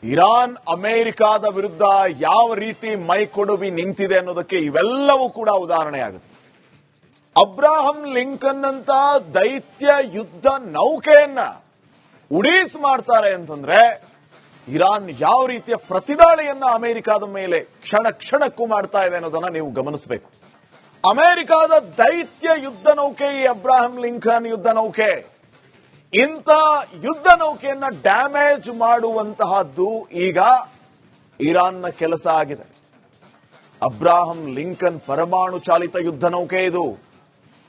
Iran ಅಮೆರಿಕಾದ ವಿರುದ್ಧ ಯಾವ ರೀತಿ ಮೈಕೊಡವಿ ನಿಂತಿದೆ ಅನ್ನೋದಕ್ಕೆ ಇವೆಲ್ಲವೂ ಕೂಡ ಉದಾಹರಣೆಯಾಗುತ್ತೆ. ಅಬ್ರಾಹಂ ಲಿಂಕನ್ ಅಂತ ದೈತ್ಯ ಯುದ್ಧ ನೌಕೆಯನ್ನ ಉಡೀಸ್ ಮಾಡ್ತಾರೆ ಅಂತಂದ್ರೆ ಇರಾನ್ ಯಾವ ರೀತಿಯ ಪ್ರತಿದಾಳಿಯನ್ನ ಅಮೆರಿಕಾದ ಮೇಲೆ ಕ್ಷಣ ಕ್ಷಣಕ್ಕೂ ಮಾಡ್ತಾ ಇದೆ ಅನ್ನೋದನ್ನ ನೀವು ಗಮನಿಸಬೇಕು. ಅಮೆರಿಕಾದ ದೈತ್ಯ ಯುದ್ಧ ನೌಕೆ ಈ ಅಬ್ರಾಹಂ ಲಿಂಕನ್ ಯುದ್ಧ ನೌಕೆ. ಇಂಥ ಯುದ್ಧ ನೌಕೆಯನ್ನ ಡ್ಯಾಮೇಜ್ ಮಾಡುವಂತಹದ್ದು ಈಗ ಇರಾನ್ನ ಕೆಲಸ ಆಗಿದೆ. ಅಬ್ರಾಹಂ ಲಿಂಕನ್ ಪರಮಾಣು ಚಾಲಿತ ಯುದ್ಧ ನೌಕೆ ಇದು.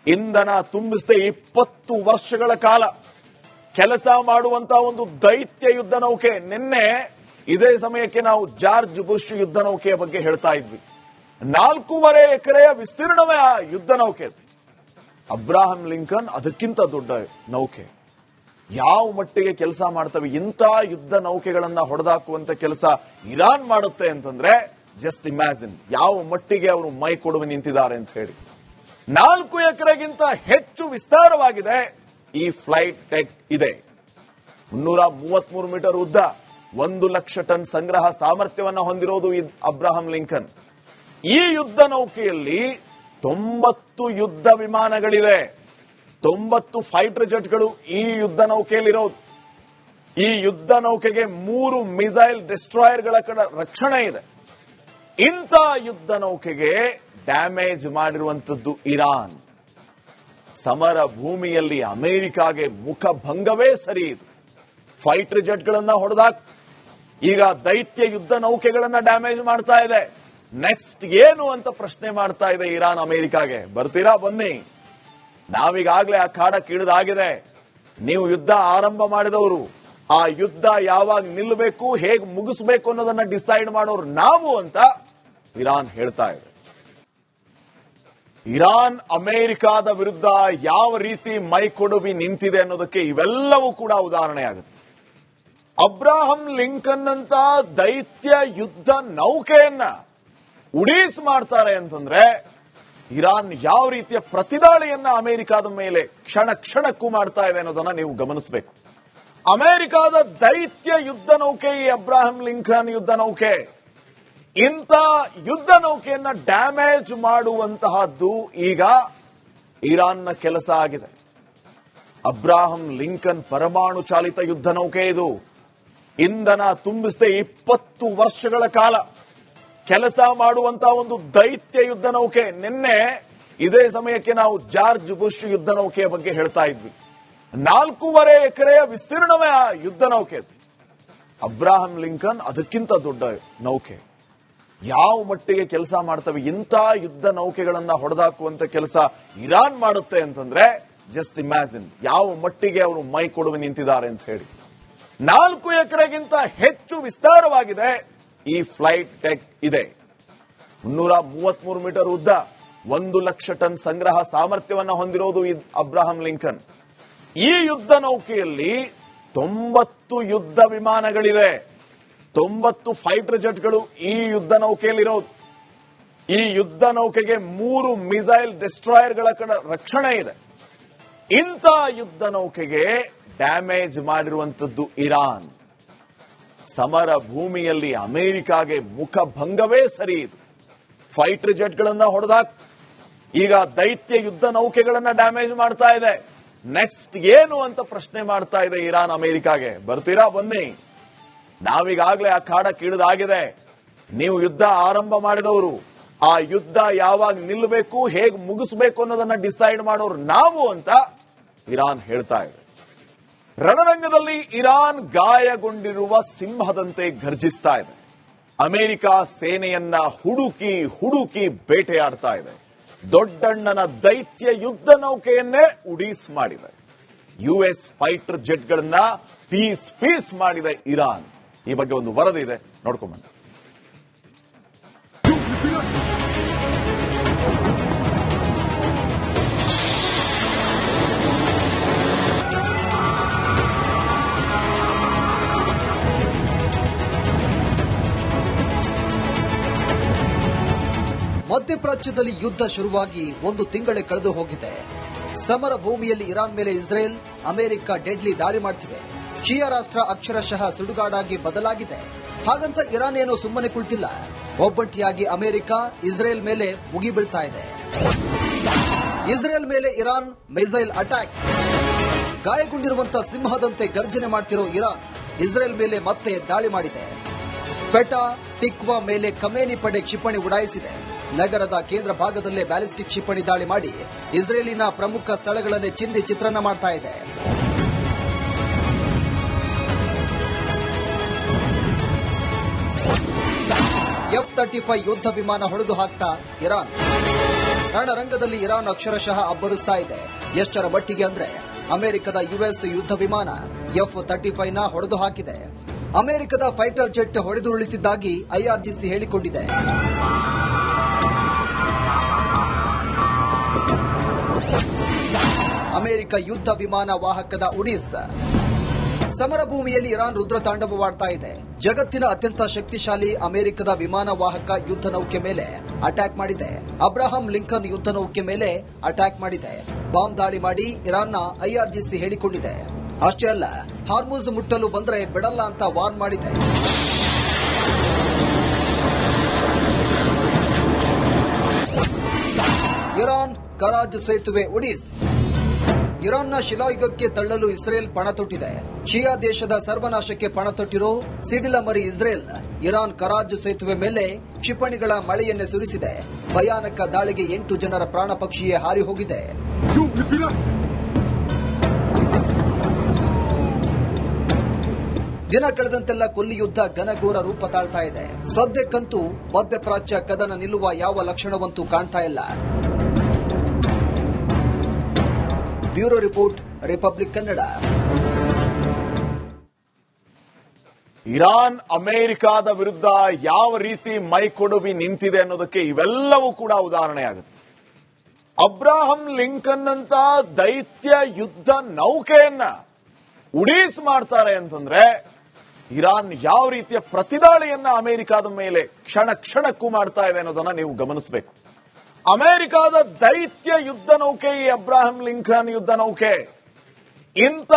ಇಂಧನ ತುಂಬಿಸದೆ 20 ವರ್ಷಗಳ ಕಾಲ ಕೆಲಸ ಮಾಡುವಂತಹ ಒಂದು ದೈತ್ಯ ಯುದ್ಧ ನೌಕೆ. ನಿನ್ನೆ ಇದೇ ಸಮಯಕ್ಕೆ ನಾವು ಜಾರ್ಜ್ ಬುಷ್ ಯುದ್ಧ ನೌಕೆಯ ಬಗ್ಗೆ ಹೇಳ್ತಾ ಇದ್ವಿ. 4.5 ಎಕರೆಯ ವಿಸ್ತೀರ್ಣವೇ ಆ ಯುದ್ಧ ನೌಕೆ. ಅಬ್ರಾಹಂ ಲಿಂಕನ್ ಅದಕ್ಕಿಂತ ದೊಡ್ಡ ನೌಕೆ. ಯಾವ ಮಟ್ಟಿಗೆ ಕೆಲಸ ಮಾಡ್ತವೆ ಇಂಥ ಯುದ್ಧ ನೌಕೆಗಳನ್ನ ಹೊಡೆದಾಕುವಂತ ಕೆಲಸ ಇರಾನ್ ಮಾಡುತ್ತೆ ಅಂತಂದ್ರೆ ಜಸ್ಟ್ ಇಮ್ಯಾಜಿನ್ ಯಾವ ಮಟ್ಟಿಗೆ ಅವರು ಮೈ ಕೊಡುವ ನಿಂತಿದ್ದಾರೆ ಅಂತ ಹೇಳಿ. 4 ಎಕರೆಗಿಂತ ಹೆಚ್ಚು ವಿಸ್ತಾರವಾಗಿದೆ ಈ ಫ್ಲೈಟ್ ಡೆಕ್ ಇದೆ. 333 ಮೀಟರ್ ಉದ್ದ, 1 ಲಕ್ಷ ಟನ್ ಸಂಗ್ರಹ ಸಾಮರ್ಥ್ಯವನ್ನ ಹೊಂದಿರೋದು ಈ ಅಬ್ರಾಹಂ ಲಿಂಕನ್. ಈ ಯುದ್ಧ ನೌಕೆಯಲ್ಲಿ 90 ಯುದ್ಧ ವಿಮಾನಗಳಿದೆ, 90 ಫೈಟರ್ ಜೆಟ್ಗಳು ಈ ಯುದ್ಧ ನೌಕೆಯಲ್ಲಿರೋದು. ಈ ಯುದ್ಧ ನೌಕೆಗೆ 3 ಮಿಸೈಲ್ ಡಿಸ್ಟ್ರಾಯರ್ಗಳ ರಕ್ಷಣೆ ಇದೆ. ಇಂಥ ಯುದ್ಧ ನೌಕೆಗೆ ಡ್ಯಾಮೇಜ್ ಮಾಡಿರುವಂತದ್ದು ಇರಾನ್. ಸಮರ ಭೂಮಿಯಲ್ಲಿ ಅಮೆರಿಕಾಗೆ ಮುಖಭಂಗವೇ ಸರಿ ಇದು. ಫೈಟರ್ ಜೆಟ್ಗಳನ್ನ ಹೊಡೆದಾಕ್ ಈಗ ದೈತ್ಯ ಯುದ್ಧ ನೌಕೆಗಳನ್ನ ಡ್ಯಾಮೇಜ್ ಮಾಡ್ತಾ ಇದೆ. ನೆಕ್ಸ್ಟ್ ಏನು ಅಂತ ಪ್ರಶ್ನೆ ಮಾಡ್ತಾ ಇದೆ ಇರಾನ್ ಅಮೆರಿಕಾಗೆ. ಬರ್ತೀರಾ ಬನ್ನಿ, ನಾವೀಗಾಗಲೇ ಆ ಕಾಡ ಕೀಳದಾಗಿದೆ. ನೀವು ಯುದ್ಧ ಆರಂಭ ಮಾಡಿದವರು, ಆ ಯುದ್ಧ ಯಾವಾಗ ನಿಲ್ಲಬೇಕು, ಹೇಗೆ ಮುಗಿಸಬೇಕು ಅನ್ನೋದನ್ನ ಡಿಸೈಡ್ ಮಾಡೋರು ನಾವು ಅಂತ ಇರಾನ್ ಹೇಳ್ತಾ ಇದೆ. ಇರಾನ್ ಅಮೆರಿಕಾದ ವಿರುದ್ಧ ಯಾವ ರೀತಿ ಮೈಕೊಡವಿ ನಿಂತಿದೆ ಅನ್ನೋದಕ್ಕೆ ಇವೆಲ್ಲವೂ ಕೂಡ ಉದಾಹರಣೆಯಾಗುತ್ತೆ. ಅಬ್ರಾಹಂ ಲಿಂಕನ್ ಅಂತ ದೈತ್ಯ ಯುದ್ಧ ನೌಕೆಯನ್ನ ಉಡೀಸ್ ಮಾಡ್ತಾರೆ ಅಂತಂದ್ರೆ ಇರಾನ್ ಯಾವ ರೀತಿಯ ಪ್ರತಿದಾಳಿಯನ್ನ ಅಮೆರಿಕಾದ ಮೇಲೆ ಕ್ಷಣ ಕ್ಷಣಕ್ಕೂ ಮಾಡ್ತಾ ಇದೆ ಅನ್ನೋದನ್ನ ನೀವು ಗಮನಿಸಬೇಕು. ಅಮೆರಿಕಾದ ದೈತ್ಯ ಯುದ್ಧ ನೌಕೆ ಈ ಅಬ್ರಾಹಂ ಲಿಂಕನ್ ಯುದ್ಧ ನೌಕೆ. ಇಂಥ ಯುದ್ಧ ನೌಕೆಯನ್ನ ಡ್ಯಾಮೇಜ್ ಮಾಡುವಂತಹದ್ದು ಈಗ ಇರಾನ್ನ ಕೆಲಸ ಆಗಿದೆ. ಅಬ್ರಾಹಂ ಲಿಂಕನ್ ಪರಮಾಣು ಚಾಲಿತ ಯುದ್ಧ ನೌಕೆ ಇದು. ಇಂಧನ ತುಂಬಿಸದೆ 20 ವರ್ಷಗಳ ಕಾಲ ಕೆಲಸ ಮಾಡುವಂತಹ ಒಂದು ದೈತ್ಯ ಯುದ್ಧ ನೌಕೆ. ನಿನ್ನೆ ಇದೇ ಸಮಯಕ್ಕೆ ನಾವು ಜಾರ್ಜ್ ಬುಷ್ ಯುದ್ಧ ನೌಕೆಯ ಬಗ್ಗೆ ಹೇಳ್ತಾ ಇದ್ವಿ. 4.5 ಎಕರೆಯ ವಿಸ್ತೀರ್ಣವೇ ಆ ಯುದ್ಧ ನೌಕೆ. ಅಬ್ರಾಹಂ ಲಿಂಕನ್ ಅದಕ್ಕಿಂತ ದೊಡ್ಡ ನೌಕೆ. ಯಾವ ಮಟ್ಟಿಗೆ ಕೆಲಸ ಮಾಡ್ತವೆ ಇಂಥ ಯುದ್ಧ ನೌಕೆಗಳನ್ನ ಹೊಡೆದಾಕುವಂತ ಕೆಲಸ ಇರಾನ್ ಮಾಡುತ್ತೆ ಅಂತಂದ್ರೆ ಜಸ್ಟ್ ಇಮ್ಯಾಜಿನ್ ಯಾವ ಮಟ್ಟಿಗೆ ಅವರು ಮೈ ಕೊಡುವ ನಿಂತಿದ್ದಾರೆ ಅಂತ ಹೇಳಿ. 4 ಎಕರೆಗಿಂತ ಹೆಚ್ಚು ವಿಸ್ತಾರವಾಗಿದೆ ಈ ಫ್ಲೈಟ್ ಡೆಕ್ ಇದೆ. 333 ಮೀಟರ್ ಉದ್ದ, 1 ಲಕ್ಷ ಟನ್ ಸಂಗ್ರಹ ಸಾಮರ್ಥ್ಯವನ್ನ ಹೊಂದಿರೋದು ಈ ಅಬ್ರಾಹಂ ಲಿಂಕನ್. ಈ ಯುದ್ಧ ನೌಕೆಯಲ್ಲಿ 90 ಯುದ್ಧ ವಿಮಾನಗಳಿದೆ, 90 ಫೈಟರ್ ಜೆಟ್ಗಳು ಈ ಯುದ್ಧ ನೌಕೆಯಲ್ಲಿರೋದು. ಈ ಯುದ್ಧ ನೌಕೆಗೆ 3 ಮಿಸೈಲ್ ಡಿಸ್ಟ್ರಾಯರ್ಗಳ ರಕ್ಷಣೆ ಇದೆ. ಇಂಥ ಯುದ್ಧ ನೌಕೆಗೆ ಡ್ಯಾಮೇಜ್ ಮಾಡಿರುವಂತದ್ದು ಇರಾನ್. ಸಮರ ಭೂಮಿಯಲ್ಲಿ ಅಮೆರಿಕಾಗೆ ಮುಖಭಂಗವೇ ಸರಿ ಇದು. ಫೈಟರ್ ಜೆಟ್ಗಳನ್ನ ಹೊಡೆದಾಕ್ ಈಗ ದೈತ್ಯ ಯುದ್ಧ ನೌಕೆಗಳನ್ನ ಡ್ಯಾಮೇಜ್ ಮಾಡ್ತಾ ಇದೆ. ನೆಕ್ಸ್ಟ್ ಏನು ಅಂತ ಪ್ರಶ್ನೆ ಮಾಡ್ತಾ ಇದೆ ಇರಾನ್ ಅಮೆರಿಕಾಗೆ. ಬರ್ತೀರಾ ಬನ್ನಿ, ನಾವೀಗಾಗಲೇ ಆ ಕಾಡ ಕೀಳದಾಗಿದೆ. ನೀವು ಯುದ್ಧ ಆರಂಭ ಮಾಡಿದವರು, ಆ ಯುದ್ಧ ಯಾವಾಗ ನಿಲ್ಲಬೇಕು, ಹೇಗೆ ಮುಗಿಸಬೇಕು ಅನ್ನೋದನ್ನ ಡಿಸೈಡ್ ಮಾಡೋರು ನಾವು ಅಂತ ಇರಾನ್ ಹೇಳ್ತಾ ಇದೆ. ರಣರಂಗದಲ್ಲಿ ಇರಾನ್ ಗಾಯಗೊಂಡಿರುವ ಸಿಂಹದಂತೆ ಘರ್ಜಿಸ್ತಾ ಇದೆ. ಅಮೆರಿಕ ಸೇನೆಯನ್ನ ಹುಡುಕಿ ಹುಡುಕಿ ಬೇಟೆಯಾಡ್ತಾ ಇದೆ. ದೊಡ್ಡಣ್ಣನ ದೈತ್ಯ ಯುದ್ಧ ನೌಕೆಯನ್ನೇ ಉಡೀಸ್ ಮಾಡಿದೆ. ಯುಎಸ್ ಫೈಟರ್ ಜೆಟ್ಗಳನ್ನ ಪೀಸ್ ಮಾಡಿದೆ ಇರಾನ್. ಈ ಬಗ್ಗೆ ಒಂದು ವರದಿ ಇದೆ, ನೋಡ್ಕೊಂಡ್ಬಂದ. ಮಧ್ಯಪ್ರಾಚ್ಯದಲ್ಲಿ ಯುದ್ಧ ಶುರುವಾಗಿ 1 ತಿಂಗಳೇ ಕಳೆದು ಹೋಗಿದೆ. ಸಮರ ಭೂಮಿಯಲ್ಲಿ ಇರಾನ್ ಮೇಲೆ ಇಸ್ರೇಲ್, ಅಮೆರಿಕ ಡೆಡ್ಲಿ ದಾಳಿ ಮಾಡ್ತಿವೆ. ಶಿಯಾ ರಾಷ್ಟ್ರ ಅಕ್ಷರಶಃ ಸುಡುಗಾಡಾಗಿ ಬದಲಾಗಿದೆ. ಹಾಗಂತ ಇರಾನ್ ಏನೋ ಸುಮ್ಮನೆ ಕುಳಿತಿಲ್ಲ. ಒಬ್ಬಂಟಿಯಾಗಿ ಅಮೆರಿಕ ಇಸ್ರೇಲ್ ಮೇಲೆ ಮುಗಿಬೀಳ್ತಾ ಇದೆ. ಇಸ್ರೇಲ್ ಮೇಲೆ ಇರಾನ್ ಮಿಸೈಲ್ ಅಟ್ಯಾಕ್. ಗಾಯಗೊಂಡಿರುವಂತಹ ಸಿಂಹದಂತೆ ಗರ್ಜನೆ ಮಾಡ್ತಿರೋ ಇರಾನ್ ಇಸ್ರೇಲ್ ಮೇಲೆ ಮತ್ತೆ ದಾಳಿ ಮಾಡಿದೆ. ಪೆಟಾ ಟಿಕ್ವಾ ಮೇಲೆ ಖಮೇನಿ ಪಡೆ ಕ್ಷಿಪಣಿ ಉಡಾಯಿಸಿದೆ. ನಗರದ ಕೇಂದ್ರ ಭಾಗದಲ್ಲೇ ಬ್ಯಾಲಿಸ್ಟಿಕ್ ಕ್ಷಿಪಣಿ ದಾಳಿ ಮಾಡಿ ಇಸ್ರೇಲಿನ ಪ್ರಮುಖ ಸ್ಥಳಗಳನ್ನೇ ಚಿಂದಿ ಚಿತ್ರಣ ಮಾಡ್ತಾ ಇದೆ. F-35 ಯುದ್ಧ ವಿಮಾನ ಹೊಡೆದು ಹಾಕ್ತಾ ಇರಾನ್. ರಣರಂಗದಲ್ಲಿ ಇರಾನ್ ಅಕ್ಷರಶಃ ಅಬ್ಬರಿಸ್ತಾ ಇದೆ. ಎಷ್ಟರ ಮಟ್ಟಿಗೆ ಅಂದ್ರೆ ಅಮೆರಿಕದ ಯುಎಸ್ ಯುದ್ಧ ವಿಮಾನ F-35 ನ ಹೊಡೆದು ಹಾಕಿದೆ. ಅಮೆರಿಕದ ಫೈಟರ್ ಜೆಟ್ ಹೊಡೆದುರುಳಿಸಿದ್ದಾಗಿ IRGC ಹೇಳಿಕೊಂಡಿದೆ. ಅಮೆರಿಕ ಯುದ್ಧ ವಿಮಾನ ವಾಹಕದ ಉಡೀಸ್. ಸಮರ ಭೂಮಿಯಲ್ಲಿ ಇರಾನ್ ರುದ್ರ ತಾಂಡವವಾಡ್ತಾ ಇದೆ. ಜಗತ್ತಿನ ಅತ್ಯಂತ ಶಕ್ತಿಶಾಲಿ ಅಮೆರಿಕದ ವಿಮಾನ ವಾಹಕ ಯುದ್ಧ ನೌಕೆ ಮೇಲೆ ಅಟ್ಯಾಕ್ ಮಾಡಿದೆ. ಅಬ್ರಹಾಂ ಲಿಂಕನ್ ಯುದ್ಧ ನೌಕೆ ಮೇಲೆ ಅಟ್ಯಾಕ್ ಮಾಡಿದೆ. ಬಾಂಬ್ ದಾಳಿ ಮಾಡಿ ಇರಾನ್ನ IRGC ಹೇಳಿಕೊಂಡಿದೆ. ಅಷ್ಟೇ ಅಲ್ಲ, ಹಾರ್ಮುಜ್ ಮುಟ್ಟಲು ಬಂದ್ರೆ ಬಿಡಲ್ಲ ಅಂತ ವಾರ್ನ್ ಮಾಡಿದೆ. ಇರಾನ್ ಕರಾಜ್ ಸೇತುವೆ ಉಡೀಸ್. ಇರಾನ್ನ ಶಿಲಾಯುಗಕ್ಕೆ ತಳ್ಳಲು ಇಸ್ರೇಲ್ ಪಣ ತೊಟ್ಟಿದೆ. ಶಿಯಾ ದೇಶದ ಸರ್ವನಾಶಕ್ಕೆ ಪಣ ತೊಟ್ಟಿರೋ ಸಿಡಿಲಮರಿ ಇಸ್ರೇಲ್ ಇರಾನ್ ಕರಾಜ್ ಸೇತುವೆ ಮೇಲೆ ಕ್ಷಿಪಣಿಗಳ ಮಳೆಯನ್ನೇ ಸುರಿಸಿದೆ. ಭಯಾನಕ ದಾಳಿಗೆ 8 ಜನರ ಪ್ರಾಣ ಪಕ್ಷಿಯೇ ಹಾರಿ ಹೋಗಿದೆ. ದಿನ ಕಳೆದಂತೆಲ್ಲ ಕೊಲ್ಲಿ ಯುದ್ಧ ಘನಘೋರ ರೂಪ ತಾಳ್ತಾ ಇದೆ. ಸದ್ಯಕ್ಕಂತೂ ಮಧ್ಯಪ್ರಾಚ್ಯ ಕದನ ನಿಲ್ಲುವ ಯಾವ ಲಕ್ಷಣವಂತೂ ಕಾಣ್ತಾ ಇಲ್ಲ. Bureau report, republic Kannada. Iran ಅಮೆರಿಕಾದ ವಿರುದ್ಧ ಯಾವ ರೀತಿ ಮೈಕೊಡುವಿ ನಿಂತಿದೆ ಅನ್ನೋದಕ್ಕೆ ಇವೆಲ್ಲವೂ ಕೂಡ ಉದಾಹರಣೆಯಾಗುತ್ತೆ. ಅಬ್ರಾಹಂ ಲಿಂಕನ್ ಅಂತ ದೈತ್ಯ ಯುದ್ಧ ನೌಕೆಯನ್ನ ಉಡೀಸ್ ಮಾಡ್ತಾರೆ ಅಂತಂದ್ರೆ ಇರಾನ್ ಯಾವ ರೀತಿಯ ಪ್ರತಿದಾಳಿಯನ್ನ ಅಮೆರಿಕಾದ ಮೇಲೆ ಕ್ಷಣ ಕ್ಷಣಕ್ಕೂ ಮಾಡ್ತಾ ಇದೆ ಅನ್ನೋದನ್ನ ನೀವು ಗಮನಿಸಬೇಕು. ಅಮೆರಿಕಾದ ದೈತ್ಯ ಯುದ್ಧ ನೌಕೆ ಈ ಅಬ್ರಾಹಂ ಲಿಂಕನ್ ಯುದ್ಧ ನೌಕೆ. ಇಂಥ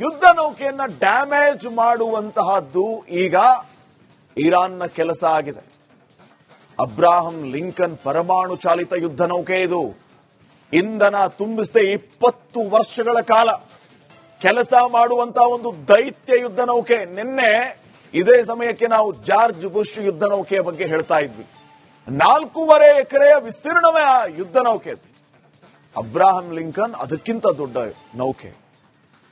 ಯುದ್ಧ ನೌಕೆಯನ್ನ ಡ್ಯಾಮೇಜ್ ಮಾಡುವಂತಹದ್ದು ಈಗ ಇರಾನ್ನ ಕೆಲಸ ಆಗಿದೆ. ಅಬ್ರಾಹಂ ಲಿಂಕನ್ ಪರಮಾಣು ಚಾಲಿತ ಯುದ್ಧ ನೌಕೆ ಇದು. ಇಂಧನ ತುಂಬಿಸದೆ 20 ವರ್ಷಗಳ ಕಾಲ ಕೆಲಸ ಮಾಡುವಂತಹ ಒಂದು ದೈತ್ಯ ಯುದ್ಧ ನೌಕೆ. ನಿನ್ನೆ ಇದೇ ಸಮಯಕ್ಕೆ ನಾವು ಜಾರ್ಜ್ ಬುಷ್ ಯುದ್ಧ ನೌಕೆಯ ಬಗ್ಗೆ ಹೇಳ್ತಾ ಇದ್ವಿ. 4.5 ಎಕರೆಯ ವಿಸ್ತೀರ್ಣವೇ ಆ ಯುದ್ಧ ನೌಕೆ. ಅಬ್ರಾಹಂ ಲಿಂಕನ್ ಅದಕ್ಕಿಂತ ದೊಡ್ಡ ನೌಕೆ.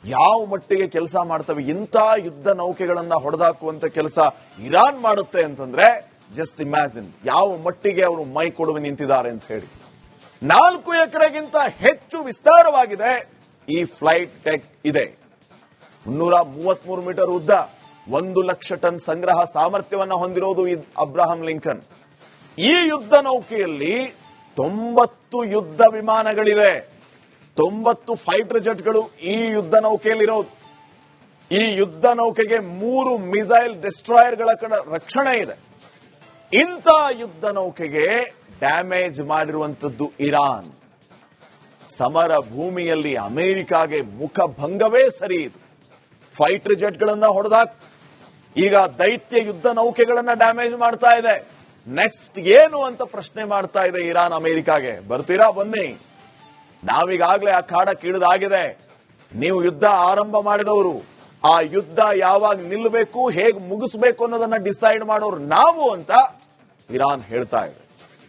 ಯಾವ ಮಟ್ಟಿಗೆ ಕೆಲಸ ಮಾಡ್ತವೆ ಇಂಥ ಯುದ್ಧ ನೌಕೆಗಳನ್ನ ಹೊಡೆದಾಕುವಂತ ಕೆಲಸ ಇರಾನ್ ಮಾಡುತ್ತೆ ಅಂತಂದ್ರೆ ಜಸ್ಟ್ ಇಮ್ಯಾಜಿನ್ ಯಾವ ಮಟ್ಟಿಗೆ ಅವರು ಮೈ ಕೊಡುವ ನಿಂತಿದ್ದಾರೆ ಅಂತ ಹೇಳಿ. 4 ಎಕರೆಗಿಂತ ಹೆಚ್ಚು ವಿಸ್ತಾರವಾಗಿದೆ ಈ ಫ್ಲೈಟ್ ಡೆಕ್ ಇದೆ. 333 ಮೀಟರ್ ಉದ್ದ, 1 ಲಕ್ಷ ಟನ್ ಸಂಗ್ರಹ ಸಾಮರ್ಥ್ಯವನ್ನ ಹೊಂದಿರೋದು ಈ ಅಬ್ರಾಹಂ ಲಿಂಕನ್. ಈ ಯುದ್ಧ ನೌಕೆಯಲ್ಲಿ 90 ಯುದ್ಧ ವಿಮಾನಗಳಿವೆ, 90 ಫೈಟರ್ ಜೆಟ್ಗಳು ಈ ಯುದ್ಧ ನೌಕೆಯಲ್ಲಿರೋದು. ಈ ಯುದ್ಧ ನೌಕೆಗೆ 3 ಮಿಸೈಲ್ ಡಿಸ್ಟ್ರಾಯರ್ಗಳ ರಕ್ಷಣೆ ಇದೆ. ಇಂಥ ಯುದ್ಧ ನೌಕೆಗೆ ಡ್ಯಾಮೇಜ್ ಮಾಡಿರುವಂತದ್ದು ಇರಾನ್. ಸಮರ ಭೂಮಿಯಲ್ಲಿ ಅಮೆರಿಕಾಗೆ ಮುಖಭಂಗವೇ ಸರಿ. ಇದು ಫೈಟರ್ ಜೆಟ್ಗಳನ್ನ ಹೊಡೆದಾಕ್ ಈಗ ದೈತ್ಯ ಯುದ್ಧ ನೌಕೆಗಳನ್ನ ಡ್ಯಾಮೇಜ್ ಮಾಡ್ತಾ ಇದೆ. ನೆಕ್ಸ್ಟ್ ಏನು ಅಂತ ಪ್ರಶ್ನೆ ಮಾಡ್ತಾ ಇದೆ ಇರಾನ್ ಅಮೆರಿಕಾಗೆ. ಬರ್ತೀರಾ ಬನ್ನಿ, ನಾವೀಗಾಗಲೇ ಆ ಕಾಡ ಕೀಳದಾಗಿದೆ. ನೀವು ಯುದ್ಧ ಆರಂಭ ಮಾಡಿದವರು, ಆ ಯುದ್ಧ ಯಾವಾಗ ನಿಲ್ಲಬೇಕು, ಹೇಗೆ ಮುಗಿಸಬೇಕು ಅನ್ನೋದನ್ನ ಡಿಸೈಡ್ ಮಾಡೋರು ನಾವು ಅಂತ ಇರಾನ್ ಹೇಳ್ತಾ ಇದೆ.